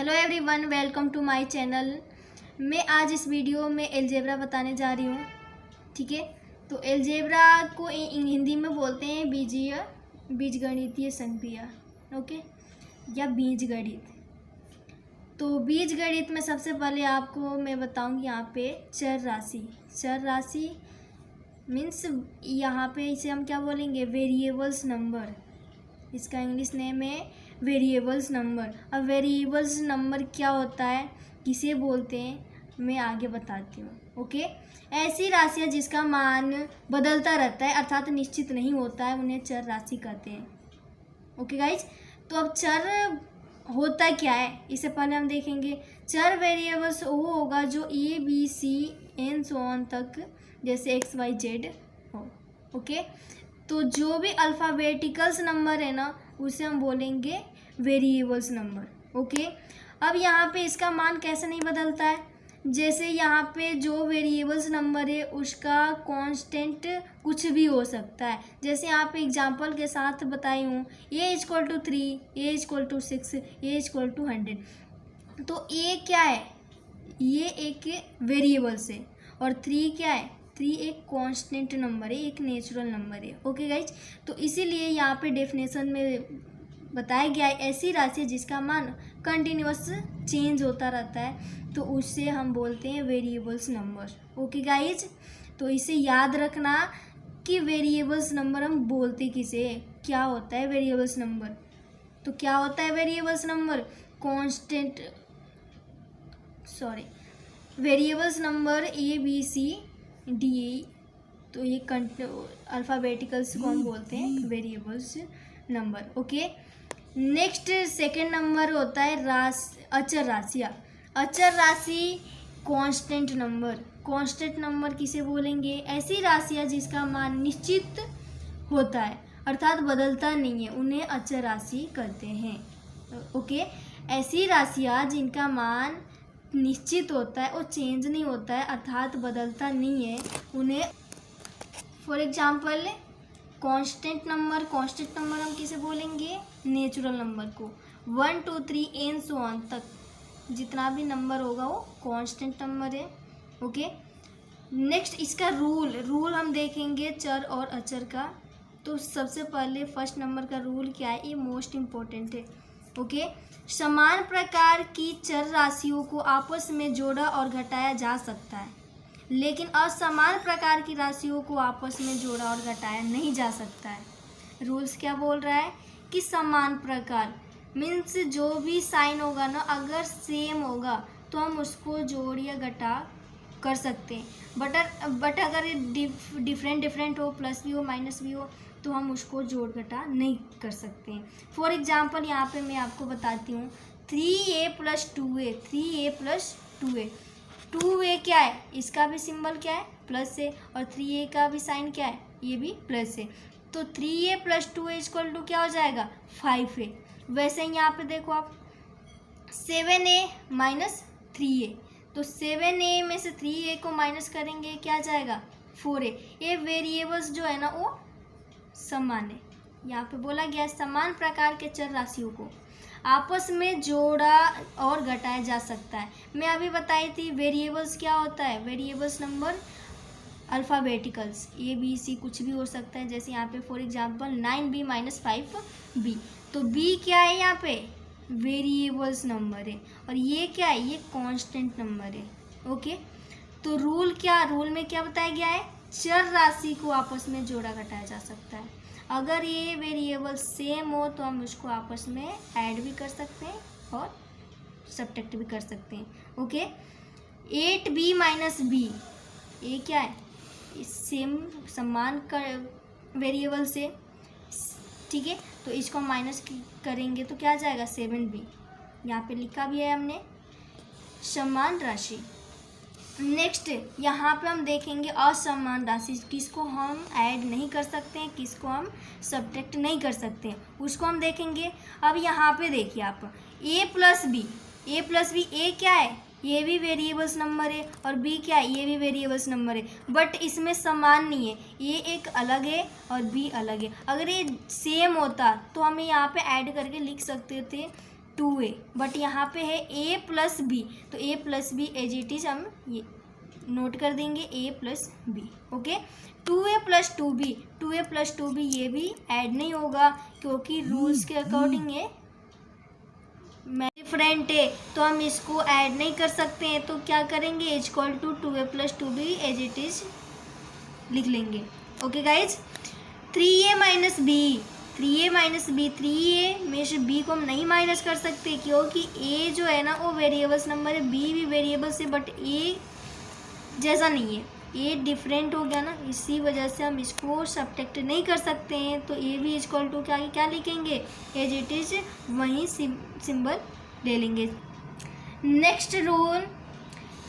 Hello everyone, welcome to my channel. मैं आज इस वीडियो में अलजेब्रा बताने जा रही हूँ। ठीक है, तो अलजेब्रा को हिंदी में बोलते हैं बीजगणितीय संक्रिया, ओके, या बीजगणित। तो बीजगणित में सबसे पहले आपको मैं बताऊँगी यहाँ पे चर राशि मीन्स यहाँ पे इसे हम क्या बोलेंगे, वेरिएबल्स नंबर। इसका इंग्लिश नेम है वेरिएबल्स नंबर। अब वेरिएबल्स नंबर क्या होता है, किसे बोलते हैं, मैं आगे बताती हूँ। ओके, ऐसी राशियाँ जिसका मान बदलता रहता है अर्थात निश्चित नहीं होता है, उन्हें चर राशि कहते हैं। ओके गाइज, तो अब चर होता क्या है, इससे पहले हम देखेंगे। चर वेरिएबल्स वो होगा जो ABCN तक, जैसे XYZ हो। ओके, तो जो भी अल्फ़ाबेटिकल्स नंबर है ना, उसे हम बोलेंगे वेरिएबल्स नंबर। ओके, अब यहाँ पे इसका मान कैसे नहीं बदलता है, जैसे यहाँ पे जो वेरिएबल्स नंबर है उसका कांस्टेंट कुछ भी हो सकता है। जैसे यहाँ पे एग्जांपल के साथ बताई हूँ, A=3, A=6, A=100। तो A क्या है, ये एक वेरिएबल्स है, और 3 क्या है, 3 एक कांस्टेंट नंबर है, एक नेचुरल नंबर है। ओके गाइज, तो इसीलिए यहाँ पे डेफिनेशन में बताया गया है, ऐसी राशि जिसका मान कंटिन्यूअस चेंज होता रहता है, तो उससे हम बोलते हैं वेरिएबल्स नंबर। ओके गाइज, तो इसे याद रखना कि वेरिएबल्स नंबर हम बोलते किसे, क्या होता है वेरिएबल्स नंबर। तो क्या होता है variables number, constant, sorry, variables number ABCD, तो ये अल्फ़ाबेटिकल्स को हम बोलते हैं variables number. Okay, next second number होता है अचर राशियाँ। अचर राशि कांस्टेंट नंबर किसे बोलेंगे, ऐसी राशियाँ जिसका मान निश्चित होता है अर्थात बदलता नहीं है, उन्हें अचर राशि कहते हैं। ओके, ऐसी राशियाँ जिनका मान निश्चित होता है और चेंज नहीं होता है अर्थात बदलता नहीं है, उन्हें, फॉर एग्जांपल कांस्टेंट नंबर हम किसे बोलेंगे, नेचुरल नंबर को। 1 2 3 एंड सो ऑन तक जितना भी नंबर होगा वो कांस्टेंट नंबर है। ओके, नेक्स्ट इसका रूल हम देखेंगे चर और अचर का। तो सबसे पहले फर्स्ट नंबर का रूल क्या है, ये मोस्ट इम्पोर्टेंट है। ओके, समान प्रकार की चर राशियों को आपस में जोड़ा और घटाया जा सकता है, लेकिन असमान प्रकार की राशियों को आपस में जोड़ा और घटाया नहीं जा सकता है। रूल्स क्या बोल रहा है कि समान प्रकार मीन्स जो भी साइन होगा ना, अगर सेम होगा तो हम उसको जोड़ या घटा कर सकते हैं, बट अगर ये डिफरेंट हो, प्लस भी हो माइनस भी हो, तो हम उसको जोड़ घटा नहीं कर सकते हैं। फॉर एग्जांपल यहाँ पे मैं आपको बताती हूँ, 3A + 2A, 2A क्या है, इसका भी सिंबल क्या है, प्लस है, और 3A का भी साइन क्या है, ये भी प्लस है। तो 3A + 2A = क्या हो जाएगा, 5A। वैसे ही यहाँ पे देखो आप, 7A - 3A, तो 7A में से 3A को माइनस करेंगे, क्या जाएगा, 4A। ये वेरिएबल्स जो है ना वो समान है। यहाँ पे बोला गया समान प्रकार के चर राशियों को आपस में जोड़ा और घटाया जा सकता है। मैं अभी बताई थी वेरिएबल्स क्या होता है, वेरिएबल्स नंबर अल्फ़ाबेटिकल्स ABC कुछ भी हो सकता है। जैसे यहाँ पे फॉर एग्जांपल 9B - 5B, तो B क्या है, यहाँ पे वेरिएबल्स नंबर है, और ये क्या है, ये कांस्टेंट नंबर है। ओके, तो रूल में क्या बताया गया है, चर राशि को आपस में जोड़ा घटाया जा सकता है। अगर ये वेरिएबल सेम हो तो हम उसको आपस में ऐड भी कर सकते हैं और सब्ट्रैक्ट भी कर सकते हैं। ओके, 8B - B, ये क्या है, सेम समान वेरिएबल से, ठीक है, तो इसको माइनस करेंगे तो क्या आ जाएगा, 7B। यहाँ पे लिखा भी है हमने समान राशि। नेक्स्ट यहाँ पे हम देखेंगे असमान राशि, किसको हम ऐड नहीं कर सकते हैं, किसको हम सब्ट्रैक्ट नहीं कर सकते हैं, उसको हम देखेंगे। अब यहाँ पे देखिए आप, A + B, A क्या है, ये भी वेरिएबल्स नंबर है, और B क्या है, ये भी वेरिएबल्स नंबर है, बट इसमें समान नहीं है, ये एक अलग है और B अलग है। अगर ये सेम होता तो हम यहाँ पे ऐड करके लिख सकते थे 2a, बट यहाँ पे है a प्लस बी, तो a plus B as it is हम ये नोट कर देंगे a plus B. Okay, 2a plus 2b, 2a plus 2b ये भी ऐड नहीं होगा क्योंकि रूल्स के अकॉर्डिंग ये डिफरेंट है, तो हम इसको ऐड नहीं कर सकते हैं। तो क्या करेंगे, is equal to 2a plus 2b as it is लिख लेंगे। Okay guys, 3a minus B, 3a minus B, 3a में से b को हम नहीं माइनस कर सकते क्योंकि a जो है ना वो वेरिएबल्स नंबर है, b भी वेरिएबल्स है, बट a जैसा नहीं है, a डिफरेंट हो गया ना, इसी वजह से हम इसको सब्ट्रैक्ट नहीं कर सकते हैं। तो a भी इज इक्वल टू क्या लिखेंगे, एज इट इज वहीं सिंबल ले लेंगे। नेक्स्ट रूल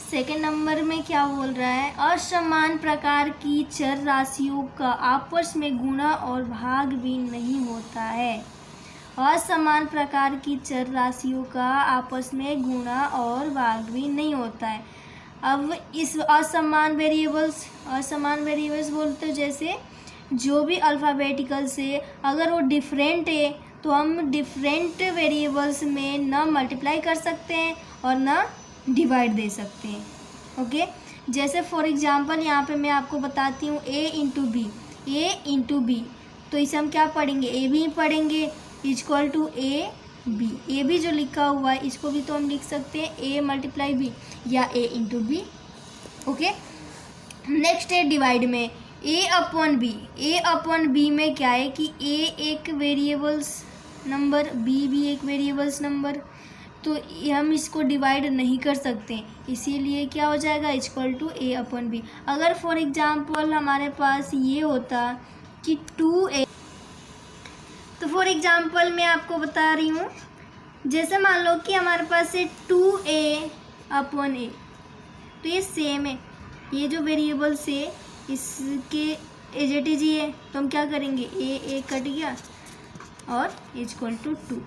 सेकेंड नंबर में क्या बोल रहा है, असमान प्रकार की चर राशियों का आपस में गुणा और भाग भी नहीं होता है। असमान प्रकार की चर राशियों का आपस में गुणा और भाग भी नहीं होता है। अब इस असमान वेरिएबल्स बोलते हैं, जैसे जो भी अल्फ़ाबेटिकल से अगर वो डिफरेंट है तो हम डिफरेंट वेरिएबल्स में ना मल्टीप्लाई कर सकते हैं और ना डिवाइड दे सकते हैं। ओके, जैसे फॉर एग्जांपल यहाँ पे मैं आपको बताती हूँ a इंटू बी, तो इसे हम क्या पढ़ेंगे, a भी पढ़ेंगे, is equal to A B जो लिखा हुआ है इसको भी तो हम लिख सकते हैं a मल्टीप्लाई बी या a into B. Okay, next है डिवाइड में a अपॉन बी में क्या है कि a एक वेरिएबल्स नंबर, b भी एक वेरिएबल्स नंबर, तो हम इसको डिवाइड नहीं कर सकते, इसीलिए क्या हो जाएगा, equal to a upon B. अगर फॉर एग्जांपल हमारे पास ये होता कि 2a, तो फॉर एग्जांपल मैं आपको बता रही हूँ, जैसे मान लो कि हमारे पास है 2a अपॉन a, तो ये सेम है, ये जो वेरिएबल्स है इसके एज इट इज ये है, तो हम क्या करेंगे, a कट गया और इक्वल टू 2।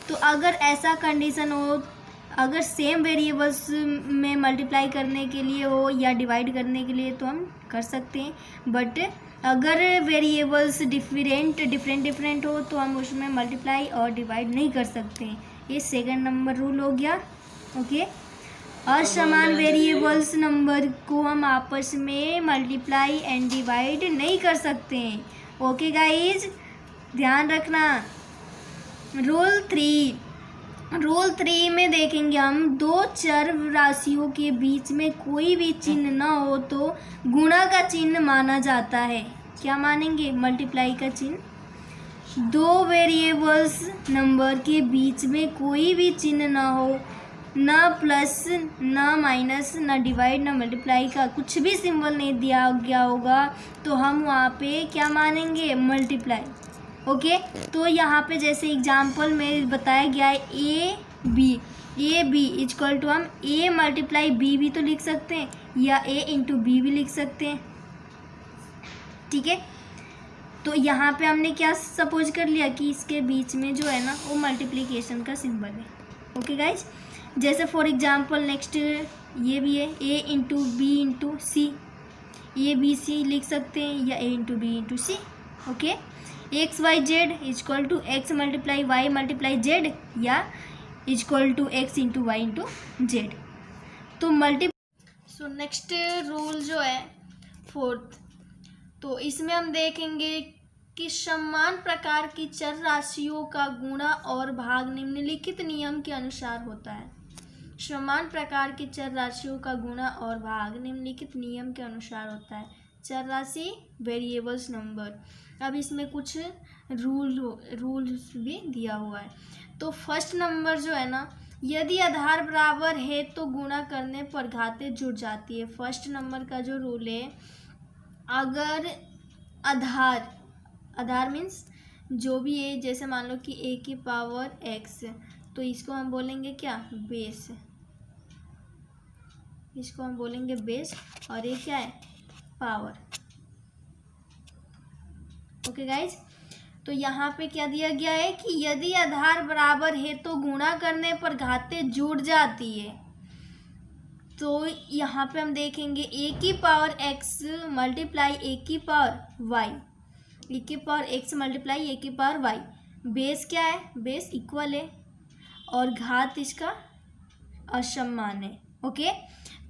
तो अगर ऐसा कंडीशन हो, अगर सेम वेरिएबल्स में मल्टीप्लाई करने के लिए हो या डिवाइड करने के लिए तो हम कर सकते हैं, बट अगर वेरिएबल्स डिफरेंट हो तो हम उसमें मल्टीप्लाई और डिवाइड नहीं कर सकते हैं। ये सेकंड नंबर रूल हो गया। ओके, असमान वेरिएबल्स नंबर को हम आपस में मल्टीप्लाई एंड डिवाइड नहीं कर सकते हैं। ओके गाइज, ध्यान रखना। रूल 3 में देखेंगे हम, दो चर राशियों के बीच में कोई भी चिन्ह ना हो तो गुणा का चिन्ह माना जाता है। क्या मानेंगे, मल्टीप्लाई का चिन्ह। दो वेरिएबल्स नंबर के बीच में कोई भी चिन्ह ना हो, ना प्लस ना माइनस ना डिवाइड ना मल्टीप्लाई का कुछ भी सिंबल नहीं दिया गया होगा तो हम वहाँ पे क्या मानेंगे, मल्टीप्लाई। ओके, तो यहाँ पे जैसे एग्जांपल में बताया गया है ए बी इक्वल टू हम a मल्टीप्लाई बी भी तो लिख सकते हैं या a इंटू बी भी लिख सकते हैं। ठीक है, तो यहाँ पे हमने क्या सपोज कर लिया कि इसके बीच में जो है ना वो मल्टीप्लिकेशन का सिंबल है। ओके गाइज, जैसे फॉर एग्जांपल नेक्स्ट ये भी है a into B into C, A B C लिख सकते हैं या a into B into C. Okay, X Y Z equal to X multiply Y multiply Z या equal to X into Y into Z. तो so next rule जो है fourth, तो इसमें हम देखेंगे कि समान प्रकार की चर राशियों का गुणा और भाग निम्नलिखित नियम के अनुसार होता है। समान प्रकार की चर राशियों का गुणा और भाग निम्नलिखित नियम के अनुसार होता है। चर राशि वेरिएबल्स नंबर, अब इसमें कुछ रूल्स भी दिया हुआ है। तो फर्स्ट नंबर जो है ना, यदि आधार बराबर है तो गुणा करने पर घातें जुड़ जाती है। फर्स्ट नंबर का जो रूल है, अगर आधार मीन्स जो भी है, जैसे मान लो कि a की पावर x, तो इसको हम बोलेंगे क्या, बेस, इसको हम बोलेंगे बेस, और ये क्या है, पावर। ओके गाइज, तो यहाँ पे क्या दिया गया है कि यदि आधार बराबर है तो गुणा करने पर घातें जुड़ जाती है। तो यहाँ पे हम देखेंगे a की पावर x मल्टीप्लाई a की पावर y, a की पावर x मल्टीप्लाई a की पावर y, बेस क्या है, बेस इक्वल है। और घात इसका असमान है। ओके,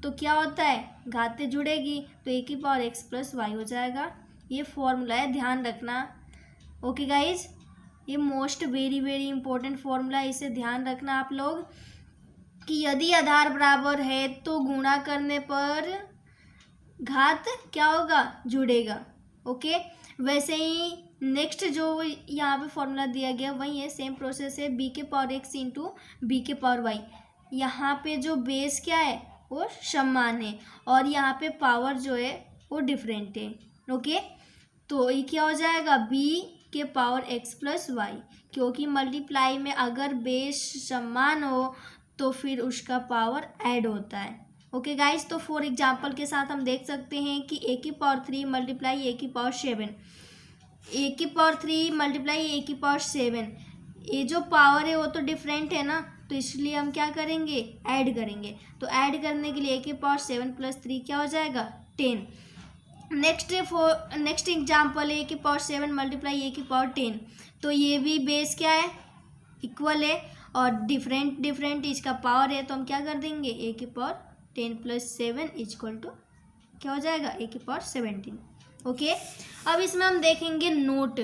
तो क्या होता है, घातें जुड़ेगी तो ए की पावर एक्स प्लस वाई हो जाएगा। ये फॉर्मूला है, ध्यान रखना। ओके गाइज, ये most very very important formula है, इसे ध्यान रखना आप लोग कि यदि आधार बराबर है तो गुणा करने पर घात क्या होगा, जुड़ेगा। ओके, वैसे ही नेक्स्ट जो यहाँ पे फॉर्मूला दिया गया वही है, सेम प्रोसेस है, बी के पावर एक्स इंटू बी के पावर वाई। यहाँ पे जो बेस क्या है वो समान है और यहाँ पे पावर जो है वो डिफरेंट है। ओके, तो ये क्या हो जाएगा, बी के पावर एक्स प्लस वाई, क्योंकि मल्टीप्लाई में अगर बेस समान हो तो फिर उसका पावर ऐड होता है। ओके गाइज, तो फॉर एग्जांपल के साथ हम देख सकते हैं कि ए की पावर 3 मल्टीप्लाई ए की पावर 7, ए की पावर 3 मल्टीप्लाई ए की पावर 7, ये जो पावर है वो तो डिफरेंट है ना, तो इसलिए हम क्या करेंगे, ऐड करेंगे। तो ऐड करने के लिए ए की पावर 7 प्लस 3 क्या हो जाएगा, 10। नेक्स्ट एग्जाम्पल है ए की पावर 7 मल्टीप्लाई ए की पावर 10, तो ये भी बेस क्या है, इक्वल है और डिफरेंट इसका पावर है, तो हम क्या कर देंगे, ए की पावर 10 प्लस 7 इक्वल टू क्या हो जाएगा, ए की पावर 17। ओके, अब इसमें हम देखेंगे नोट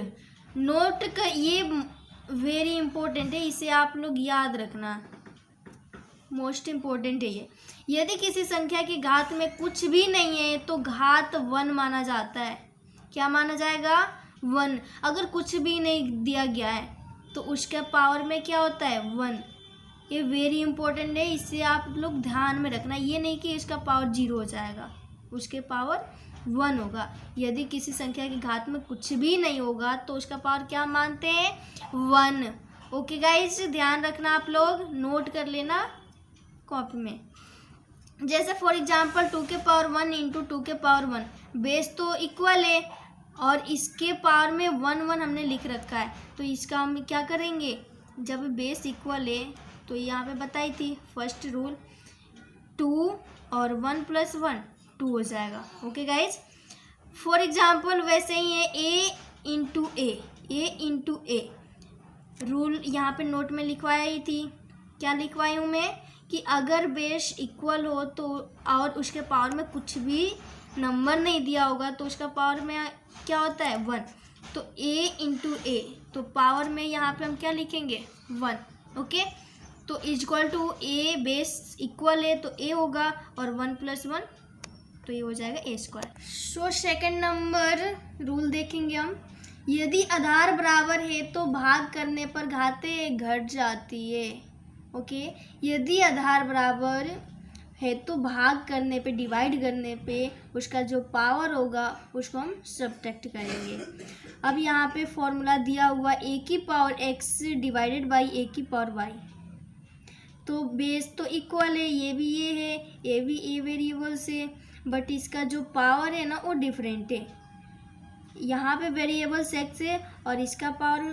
का, ये वेरी इंपॉर्टेंट है, इसे आप लोग याद रखना, मोस्ट इम्पोर्टेंट है ये। यदि किसी संख्या की घात में कुछ भी नहीं है तो घात 1 माना जाता है। क्या माना जाएगा, 1। अगर कुछ भी नहीं दिया गया है तो उसके पावर में क्या होता है, 1। ये वेरी इंपॉर्टेंट है, इसे आप लोग ध्यान में रखना। ये नहीं कि इसका पावर 0 हो जाएगा, उसके पावर 1 होगा। यदि किसी संख्या की घात में कुछ भी नहीं होगा तो उसका पावर क्या मानते हैं, 1। ओके गाइज, ध्यान रखना, आप लोग नोट कर लेना कॉपी में। जैसे फॉर एग्जांपल 2 के पावर 1 इंटू 2 के पावर 1, बेस तो इक्वल है और इसके पावर में 1 हमने लिख रखा है, तो इसका हम क्या करेंगे, जब बेस इक्वल है तो यहाँ पे बताई थी फर्स्ट रूल, 2 और 1 प्लस 1 2 हो जाएगा। ओके गाइज, फॉर एग्जांपल वैसे ही है ए इंटू ए रूल यहाँ पे नोट में लिखवाई थी। क्या लिखवाई हूँ मैं कि अगर बेस इक्वल हो तो और उसके पावर में कुछ भी नंबर नहीं दिया होगा तो उसका पावर में क्या होता है, 1। तो a इंटू ए, तो पावर में यहाँ पे हम क्या लिखेंगे, 1। ओके, तो equal to A, base equal है तो a होगा और 1 प्लस 1 तो ये हो जाएगा a square. So second number rule देखेंगे हम, यदि आधार बराबर है तो भाग करने पर घातें घट जाती है। ओके, यदि आधार बराबर है तो भाग करने पे, डिवाइड करने पे उसका जो पावर होगा उसको हम सब्ट्रैक्ट करेंगे। अब यहाँ पे फॉर्मूला दिया हुआ ए की power X divided by A की पावर वाई, तो बेस तो इक्वल है, ये भी ये है, ये भी ए वेरिएबल्स है, बट इसका जो पावर है ना वो डिफरेंट है। यहाँ पे वेरिएबल्स एक्स है और इसका पावर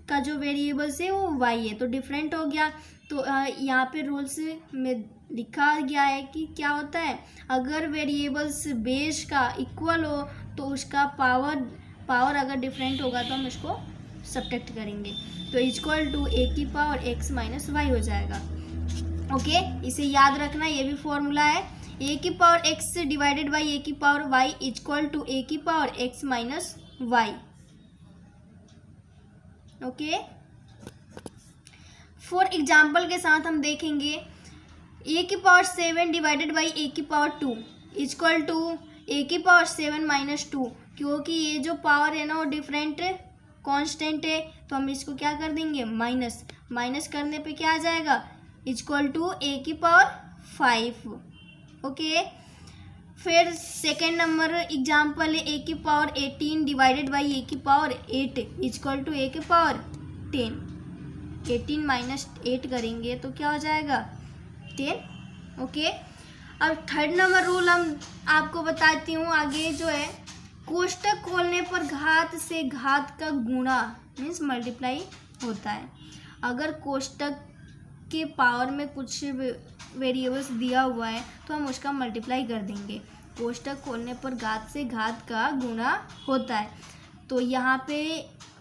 का जो वेरिएबल्स है वो वाई है, तो डिफरेंट हो गया। तो यहाँ पे रूल्स में लिखा गया है कि क्या होता है, अगर वेरिएबल्स बेस का इक्वल हो तो उसका पावर अगर डिफरेंट होगा तो हम इसको सब्ट्रैक्ट करेंगे, तो इक्वल टू ए की पावर एक्स माइनस वाई हो जाएगा। ओके, इसे याद रखना, ये भी फॉर्मूला है, ए की power X divided by A की power Y equal to A की power X minus Y. Okay, for example के साथ हम देखेंगे ए की पावर 7 डिवाइडेड बाई ए की पावर 2 इक्वल टू ए की पावर 7 माइनस 2, क्योंकि ये जो पावर है ना वो डिफरेंट कांस्टेंट है, तो हम इसको क्या कर देंगे, माइनस करने पे क्या आ जाएगा, इक्वल टू ए की पावर 5। ओके, फिर सेकेंड नंबर एग्जाम्पल है ए की पावर 18 डिवाइडेड बाई ए की पावर 8 इक्वल टू ए की पावर 10। 18 माइनस 8 करेंगे तो क्या हो जाएगा, 10। ओके, अब थर्ड नंबर रूल हम आपको बताती हूँ आगे, जो है कोष्टक खोलने पर घात से घात का गुणा मीन्स मल्टीप्लाई होता है। अगर कोष्टक के पावर में कुछ वेरिएबल्स दिया हुआ है तो हम उसका मल्टीप्लाई कर देंगे। कोष्टक खोलने पर घात से घात का गुणा होता है, तो यहाँ पे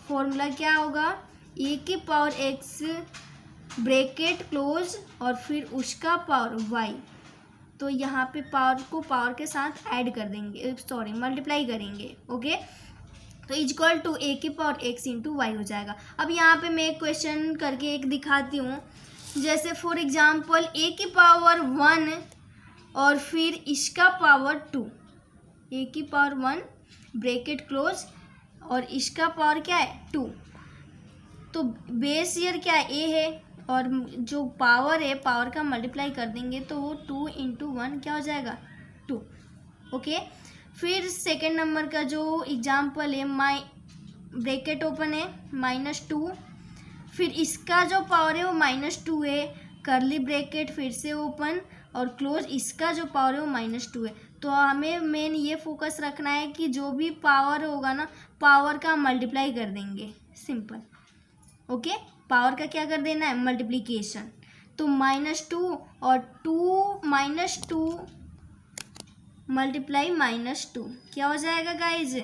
फॉर्मूला क्या होगा, ए की पावर एक्स ब्रैकेट क्लोज और फिर उसका पावर y, तो यहाँ पे पावर को पावर के साथ ऐड कर देंगे, सॉरी मल्टीप्लाई करेंगे। ओके, तो इक्वल टू a की पावर x इंटू वाई हो जाएगा। अब यहाँ पे मैं एक क्वेश्चन करके एक दिखाती हूँ, जैसे फॉर एग्जांपल a की पावर 1 और फिर इसका पावर 2, a की पावर 1 ब्रैकेट क्लोज और इसका पावर क्या है 2, तो बेस ईयर क्या है a है और जो पावर है पावर का मल्टीप्लाई कर देंगे तो वो 2 इंटू 1 क्या हो जाएगा 2। ओके, फिर सेकेंड नंबर का जो एग्जाम्पल है ब्रैकेट ओपन है -2, फिर इसका जो पावर है वो -2 है, कर्ली ब्रैकेट फिर से ओपन और क्लोज, इसका जो पावर है वो -2 है। तो हमें मेन ये फोकस रखना है कि जो भी पावर होगा ना पावर का मल्टीप्लाई कर देंगे, सिंपल। ओके, पावर का क्या कर देना है मल्टीप्लिकेशन, तो -2 और 2 मल्टीप्लाई -2 क्या हो जाएगा गाइज,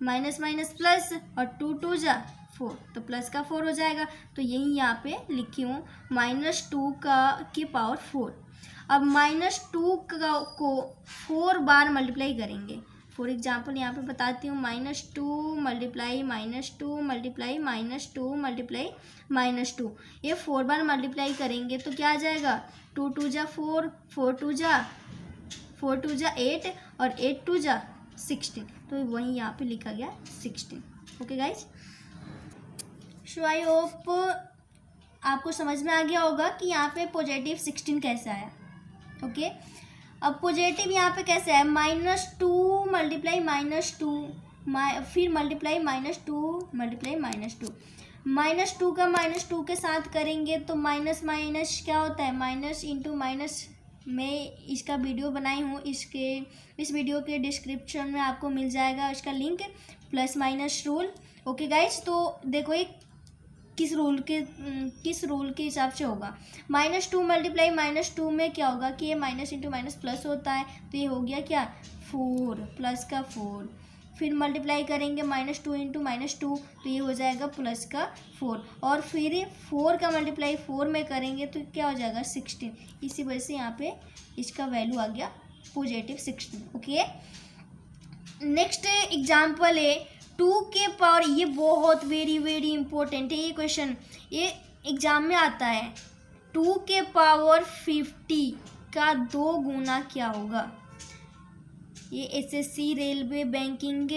माइनस माइनस प्लस और 2 2 जा 4, तो प्लस का 4 हो जाएगा। तो यही यहाँ पे लिखी हूँ -2 की पावर 4। अब -2 को 4 बार मल्टीप्लाई करेंगे। फॉर एग्जाम्पल यहाँ पे बताती हूँ -2 मल्टीप्लाई -2 मल्टीप्लाई -2 मल्टीप्लाई -2, ये 4 बार मल्टीप्लाई करेंगे तो क्या आ जाएगा 2 2 जा 4, 4 2 जा 8 और 8 2 जा 16, तो वही यहाँ पे लिखा गया 16। Okay guys, so I hope आपको समझ में आ गया होगा कि यहाँ पे पॉजिटिव 16 कैसे आया। ओके, अब पॉजिटिव यहाँ पे कैसे है -2 मल्टीप्लाई -2 फिर मल्टीप्लाई -2 मल्टीप्लाई -2 का -2 के साथ करेंगे तो माइनस माइनस क्या होता है माइनस इंटू माइनस। मैं इसका वीडियो बनाई हूँ, इस वीडियो के डिस्क्रिप्शन में आपको मिल जाएगा इसका link, plus minus rule. Okay guys, तो देखो ये किस रूल के हिसाब से होगा। -2 मल्टीप्लाई -2 में क्या होगा कि ये माइनस इंटू माइनस प्लस होता है, तो ये हो गया क्या 4, प्लस का 4, फिर मल्टीप्लाई करेंगे -2 इंटू -2 तो ये हो जाएगा प्लस का 4, और फिर 4 का मल्टीप्लाई 4 में करेंगे तो क्या हो जाएगा 16। इसी वजह से यहाँ पे इसका वैल्यू आ गया पॉजिटिव 16। ओके, नेक्स्ट एग्जाम्पल है 2 के पावर, ये बहुत वेरी इंपॉर्टेंट है ये क्वेश्चन, ये एग्जाम में आता है। 2 के पावर 50 का 2 गुना क्या होगा। ये एसएससी रेलवे बैंकिंग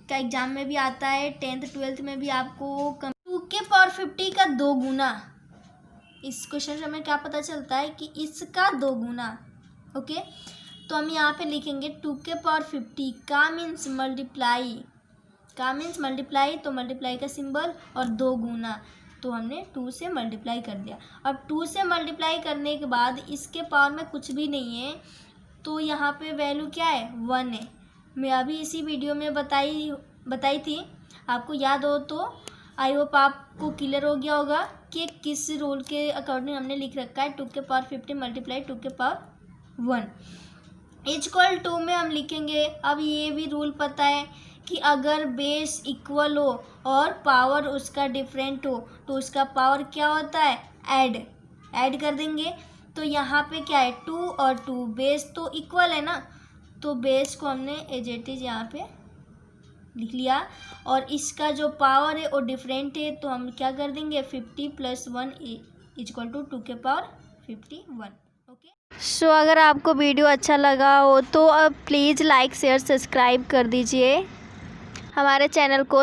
का एग्जाम में भी आता है, 10th 12th में भी आपको 2 के पावर 50 का 2 गुना। इस क्वेश्चन से हमें क्या पता चलता है कि इसका 2 गुना। ओके, तो हम यहाँ पे लिखेंगे 2 के पावर 50 का मीन्स मल्टीप्लाई, तो मल्टीप्लाई का सिंबल और 2 गुना, तो हमने 2 से मल्टीप्लाई कर दिया। अब 2 से मल्टीप्लाई करने के बाद इसके पावर में कुछ भी नहीं है, तो यहाँ पे वैल्यू क्या है 1 है। मैं अभी इसी वीडियो में बताई थी, आपको याद हो तो आई होप आपको क्लियर हो गया होगा कि किस रूल के अकॉर्डिंग हमने लिख रखा है 2 के पावर 50 मल्टीप्लाई 2 के पावर 1 इक्वल टू में हम लिखेंगे। अब ये भी रूल पता है कि अगर बेस इक्वल हो और पावर उसका डिफरेंट हो तो उसका पावर क्या होता है ऐड कर देंगे। तो यहाँ पे क्या है 2 और 2, बेस तो इक्वल है ना, तो बेस को हमने एज इट इज यहाँ पे लिख लिया, और इसका जो पावर है वो डिफरेंट है तो हम क्या कर देंगे 50 + 1 इक्वल टू 2 के पावर 51। ओके, सो अगर आपको वीडियो अच्छा लगा हो तो अब प्लीज़ लाइक शेयर सब्सक्राइब कर दीजिए हमारे चैनल को।